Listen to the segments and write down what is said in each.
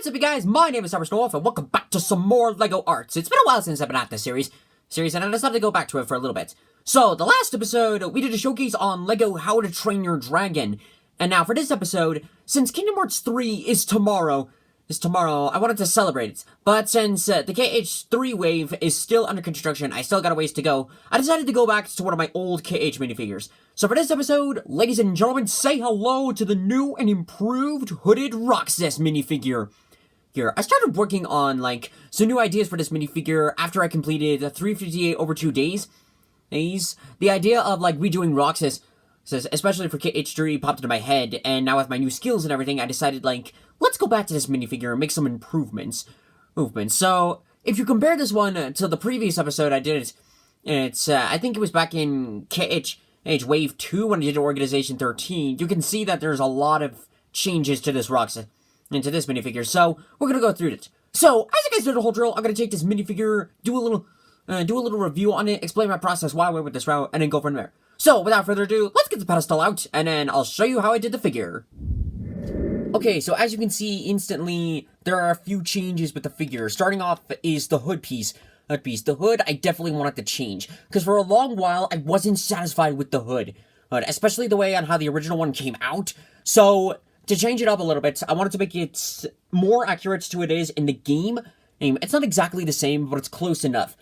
What's up, you guys? My name is North, and welcome back to some more LEGO Arts. It's been a while since I've been at this series, and I decided to go back to it for a little bit. So, the last episode, we did a showcase on LEGO How to Train Your Dragon. And now, for this episode, since Kingdom Hearts 3 is tomorrow, I wanted to celebrate it. But since the KH3 wave is still under construction, I still got a ways to go, I decided to go back to one of my old KH minifigures. So for this episode, ladies and gentlemen, say hello to the new and improved hooded Roxas minifigure. I started working on, some new ideas for this minifigure after I completed 358 over 2 days. The idea of, redoing Roxas, especially for KH3, popped into my head, and now with my new skills and everything, I decided, let's go back to this minifigure and make some improvements. So, if you compare this one to the previous episode I did, I think it was back in KH Wave 2 when I did Organization XIII, you can see that there's a lot of changes to this Roxas, into this minifigure, so we're gonna go through it. So, as you guys know the whole drill, I'm gonna take this minifigure, do a little review on it, explain my process, why I went with this route, and then go from there. So, without further ado, let's get the pedestal out, and then I'll show you how I did the figure. Okay, so as you can see instantly, there are a few changes with the figure. Starting off is the hood piece. The hood, I definitely wanted to change, because for a long while, I wasn't satisfied with the hood, especially the way on how the original one came out. So, to change it up a little bit, I wanted to make it more accurate to what it is in the game. It's not exactly the same, but it's close enough.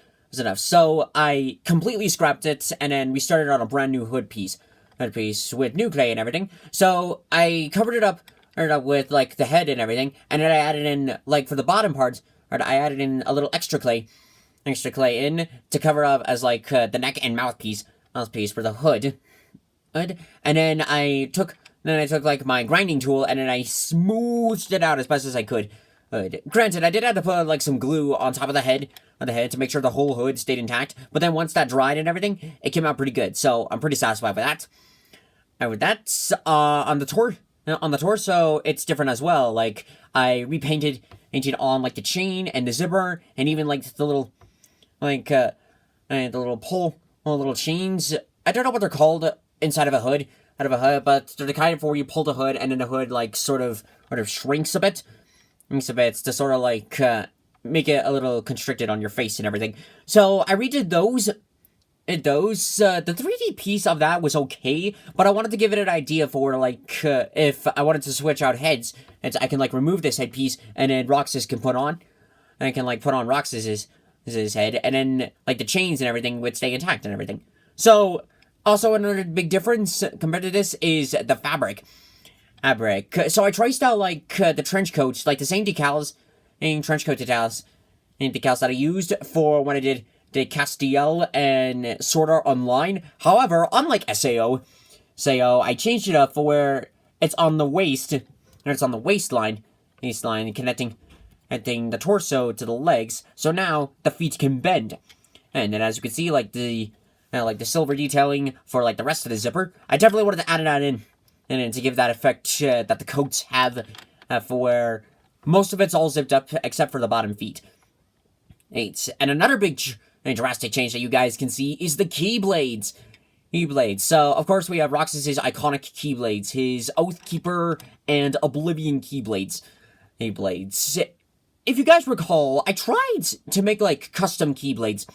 So, I completely scrapped it, and then we started on a brand new hood piece with new clay and everything. So, I covered it up with, the head and everything, and then I added in, for the bottom parts, I added in a little extra clay in to cover up as, the neck and mouthpiece for the hood. And then I took my grinding tool, and then I smoothed it out as best as I could. Granted, I did have to put, some glue on top of the head, to make sure the whole hood stayed intact, but then once that dried and everything, it came out pretty good, so I'm pretty satisfied with that. And with that, on the torso, it's different as well. I painted on, the chain and the zipper, and even, the little, the little pull, little chains. I don't know what they're called inside of a hood, but they're the kind of where you pull the hood, and then the hood, sort of shrinks a bit. To sort of, make it a little constricted on your face and everything. So, I redid those. The 3D piece of that was okay, but I wanted to give it an idea for, if I wanted to switch out heads, and I can, remove this headpiece, and then Roxas can put on, and I can, put on Roxas's head, and then, the chains and everything would stay intact and everything. So, also another big difference compared to this is the fabric. So I traced out, the trench coats, the same decals, and trench coat decals that I used for when I did Castiel and Sword Art Online. However, unlike SAO, I changed it up for where it's on the waist, and it's on the waistline, connecting the torso to the legs, so now the feet can bend. And then as you can see, the silver detailing for, the rest of the zipper, I definitely wanted to add that in, and then to give that effect that the coats have, for where most of it's all zipped up, except for the bottom feet. And another big drastic change that you guys can see is the Keyblades. So, of course, we have Roxas's iconic Keyblades, his Oathkeeper and Oblivion Keyblades. If you guys recall, I tried to make, custom Keyblades,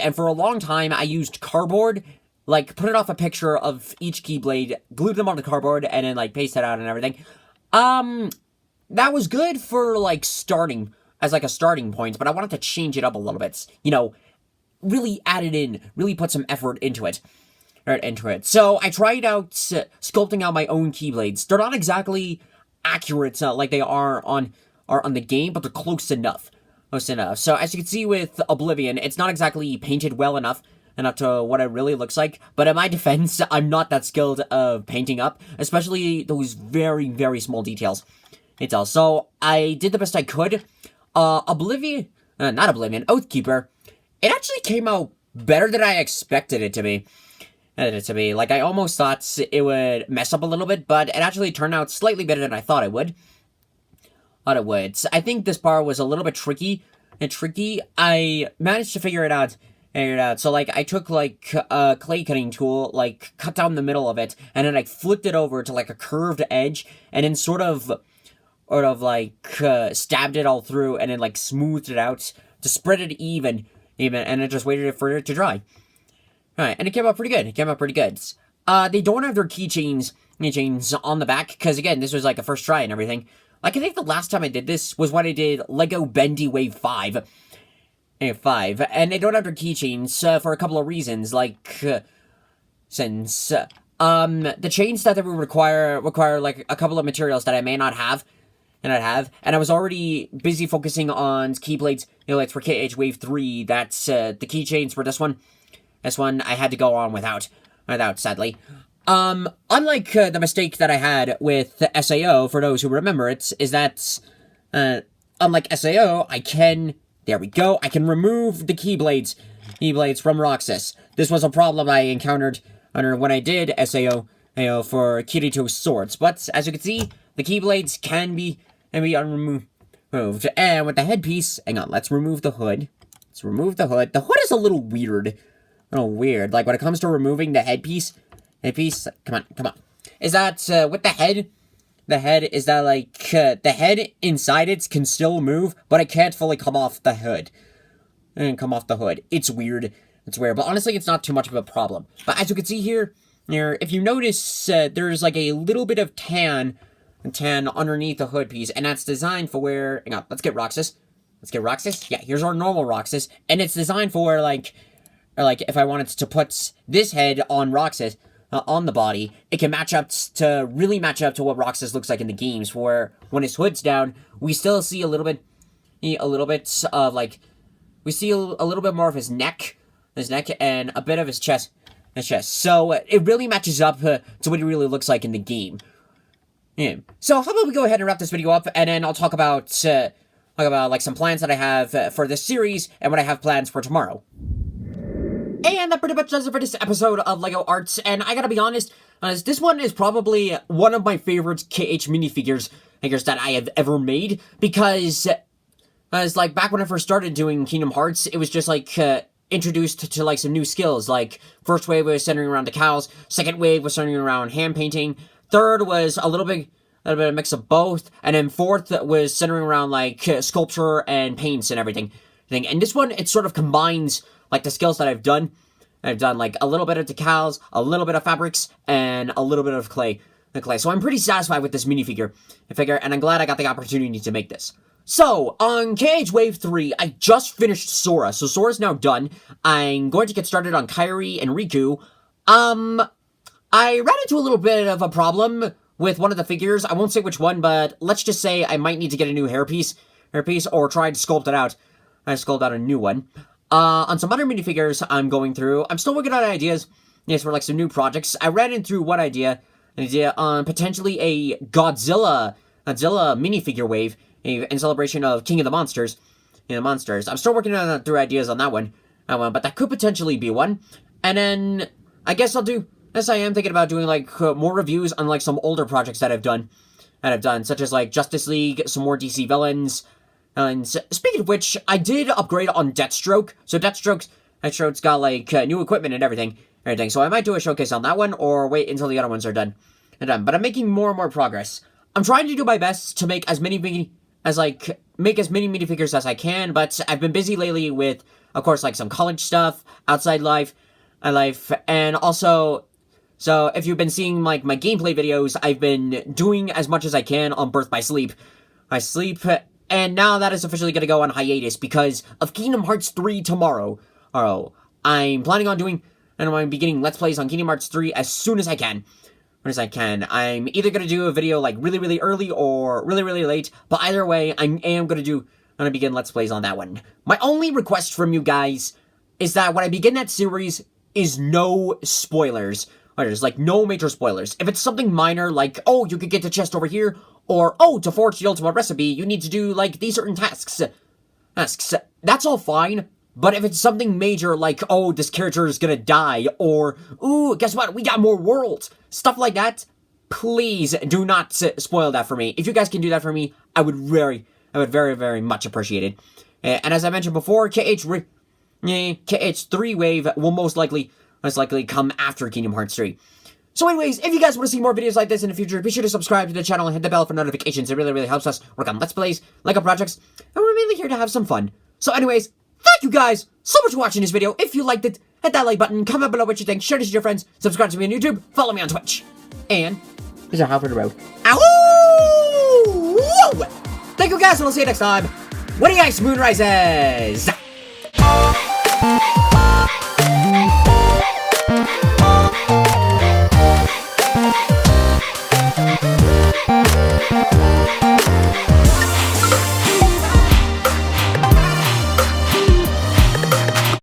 and for a long time, I used cardboard, put it off a picture of each Keyblade, glued them onto cardboard, and then, paste it out and everything. That was good for, starting, as, a starting point, but I wanted to change it up a little bit, really add it in, really put some effort into it. So, I tried out sculpting out my own Keyblades. They're not exactly accurate, like they are on the game, but they're close enough. So, as you can see with Oblivion, it's not exactly painted well enough to what it really looks like, but in my defense, I'm not that skilled of painting up, especially those very, very small details. So, I did the best I could. Oathkeeper, it actually came out better than I expected it to be. I almost thought it would mess up a little bit, but it actually turned out slightly better than I thought it would. I think this part was a little bit tricky. I managed to figure it out. So, I took, a clay cutting tool, cut down the middle of it, and then I flipped it over to, a curved edge, and then sort of stabbed it all through and then, like, smoothed it out to spread it even, and I just waited for it to dry. Alright, and it came out pretty good. They don't have their keychains on the back, because, again, this was, like, a first try and everything. Like, I think the last time I did this was when I did LEGO Bendy Wave 5. And they don't have their keychains for a couple of reasons, like, since, the chains that they would require, like, a couple of materials that I may not have, and I was already busy focusing on Keyblade'S, for KH Wave 3, that's, the keychains for this one I had to go on without, sadly. Unlike, the mistake that I had with the SAO, for those who remember it, is that, unlike SAO, I can remove the Keyblade'S from Roxas. This was a problem I encountered when I did SAO, for Kirito's swords, but, as you can see, the Keyblade'S can be removed. And with the headpiece, hang on, let's remove the hood. The hood is a little weird. Like, when it comes to removing the headpiece, come on. Is that, with the head, is that, like, the head inside it can still move, but it can't fully come off the hood. It's weird, but honestly, it's not too much of a problem. But as you can see here, if you notice, there's, like, a little bit of tan underneath the hood piece, and that's designed for where, hang on, let's get Roxas. Yeah, here's our normal Roxas, and it's designed for, like, if I wanted to put this head on Roxas, on the body, it can really match up to what Roxas looks like in the games, where when his hood's down, we still see a little bit of, like, we see a little bit more of his neck, and a bit of his chest. So, it really matches up to what he really looks like in the game. Yeah. So, how about we go ahead and wrap this video up, and then I'll talk about like, some plans that I have for this series, and what I have plans for tomorrow. And that pretty much does it for this episode of LEGO Arts, and I gotta be honest, this one is probably one of my favorite KH minifigures that I have ever made, because, like, back when I first started doing Kingdom Hearts, it was just, like, introduced to, like, some new skills, like, first wave was centering around decals, second wave was centering around hand painting, third was a little bit of a mix of both, and then fourth was centering around, like, sculpture and paints and everything. And this one, it sort of combines, like, the skills that I've done, like, a little bit of decals, a little bit of fabrics, and a little bit of clay. So I'm pretty satisfied with this minifigure, and I'm glad I got the opportunity to make this. So, on KH Wave 3, I just finished Sora, so Sora's now done. I'm going to get started on Kairi and Riku. I ran into a little bit of a problem with one of the figures. I won't say which one, but let's just say I might need to get a new hairpiece, or try to sculpt it out. Sculpt out a new one. On some other minifigures I'm going through, I'm still working on ideas, for, like, some new projects. I ran into one idea on potentially a Godzilla minifigure wave, in celebration of King of the Monsters. I'm still working through ideas on that one, but that could potentially be one. And then, I guess I am thinking about doing, like, more reviews on, like, some older projects that I've done, such as, like, Justice League, some more DC villains. And speaking of which, I did upgrade on Deathstroke. So Deathstroke's got, like, new equipment and everything. So I might do a showcase on that one, or wait until the other ones are done. But I'm making more and more progress. I'm trying to do my best to make as many minifigures as I can, but I've been busy lately with, of course, like, some college stuff, outside life, and also, so if you've been seeing, like, my gameplay videos, I've been doing as much as I can on Birth by Sleep. And now that is officially going to go on hiatus because of Kingdom Hearts 3 tomorrow. I'm planning on beginning Let's Plays on Kingdom Hearts 3 as soon as I can. I'm either going to do a video, like, really, really early or really, really late, but either way, I'm going to begin Let's Plays on that one. My only request from you guys is that when I begin that series is no spoilers. There's, like, no major spoilers. If it's something minor, like, oh, you could get the chest over here, or, oh, to forge the ultimate recipe, you need to do, like, these certain tasks, that's all fine. But if it's something major, like, oh, this character is gonna die, or, ooh, guess what, we got more worlds, stuff like that, please do not spoil that for me. If you guys can do that for me, I would very, very much appreciate it. And as I mentioned before, KH3 wave will most likely come after Kingdom Hearts 3. So anyways, if you guys want to see more videos like this in the future, be sure to subscribe to the channel and hit the bell for notifications. It really, really helps us work on Let's Plays, LEGO projects, and we're mainly here to have some fun. So anyways, thank you guys so much for watching this video. If you liked it, hit that like button, comment below what you think, share this with your friends, subscribe to me on YouTube, follow me on Twitch. And here's our half of the road. Ow! Whoa! Thank you guys, and I'll see you next time. When the ice moon rises!